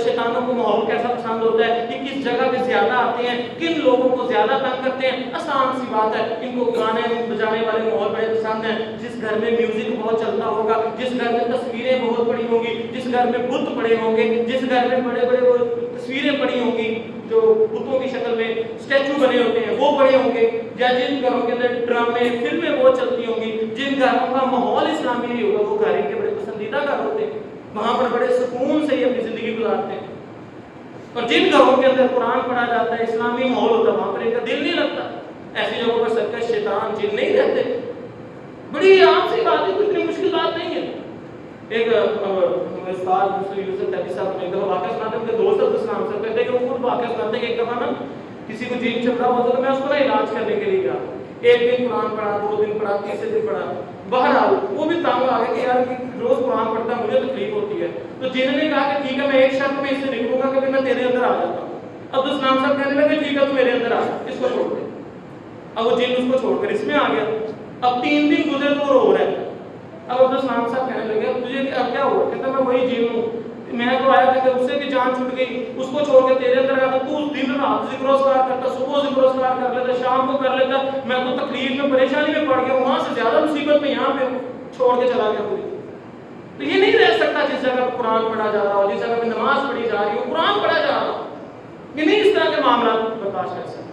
شیطانوں کو ماحول کیسا پسند ہوتا ہے، کہ کس جگہ پہ زیادہ آتے ہیں، کن لوگوں کو زیادہ تنگ کرتے ہیں. آسان سی بات ہے، ان کو گانے بجانے والے ماحول بڑے پسند ہیں. جس گھر میں میوزک بہت چلتا ہوگا، جس گھر میں تصویریں بہت بڑی ہوں گی، جس گھر میں بت پڑے ہوں گے، جس گھر میں بڑے بڑے وہ تصویریں پڑی ہوں گی جو بتوں کی شکل میں اسٹیچو بنے ہوتے ہیں وہ پڑے ہوں گے، یا جن گھروں کے اندر ڈرامے فلمیں بہت چلتی ہوں گی، جن گھروں کا ماحول اسلامی نہیں ہوگا، وہ گھر ان کے بڑے پسندیدہ گھر ہوتے ہیں. وہاں پر بڑے سکون سے یہ اپنی زندگی گزارتے ہیں. اور جن گھروں کے اندر قرآن پڑھا جاتا ہے، اسلامی ماحول ہوتا ہے، وہاں پر ان کا دل نہیں لگتا. ایسی جگہوں پر سرکش شیطان جن نہیں رہتے. بڑی عام سی بات ہے، کوئی اتنی مشکل بات نہیں ہے. ایک استاد یوسف تیبی صاحب نے ایک دفعہ واقعہ سناتے ہیں، ان کے دوست عبد السلام صاحب کہتے ہیں کہ وہ خود واقعہ سناتے ہیں کہ ایک دفعہ نا کسی کو جن چڑھا ہوا تھا، تو میں اس کو نا علاج کرنے کے لیے گیا. ایک دن قرآن پڑھا، 2 دن پڑھا، تیسرے دن پڑھا. بہرحال وہ بھی تنگ آ گیا کہ یار روز قرآن پڑھتا ہے، مجھے تکلیف ہوتی ہے. تو جن نے کہا کہ ٹھیک ہے، میں ایک شرط میں اس سے نکلوں گا کہ میں تیرے اندر آ جاتا ہوں. عبد السلام صاحب کہنے لگے ٹھیک ہے، تو میرے اندر آ جا، اس کو چھوڑ دے. اب وہ جن اس کو چھوڑ کر اس میں آ گیا. اب 3 دن گزرے تو وہ رو رہا ہے. اب عبد السلام صاحب کہنے لگے تجھے اب کیا ہوا؟ کہتا میں وہی جن ہوں، میں تو آیا تھا کہ اس سے بھی جان چھوٹ گئی، اس کو چھوڑ کے تیرے اندر آیا. تو دن رات ذکر و اذکار کرتا، صبح ذکر و اذکار کر لیتا، شام کو کر لیتا. میں تو تکلیف میں پریشانی میں پڑ گیا، وہاں سے زیادہ مصیبت میں یہاں پہ چھوڑ کے چلا گیا مجھے. تو یہ نہیں رہ سکتا جس جگہ پہ قرآن پڑھا جا رہا ہو، جس جگہ پہ نماز پڑھی جا رہی ہو، قرآن پڑھا جا رہا ہو. یہ نہیں اس طرح کے معاملات برداشت کر سکتے.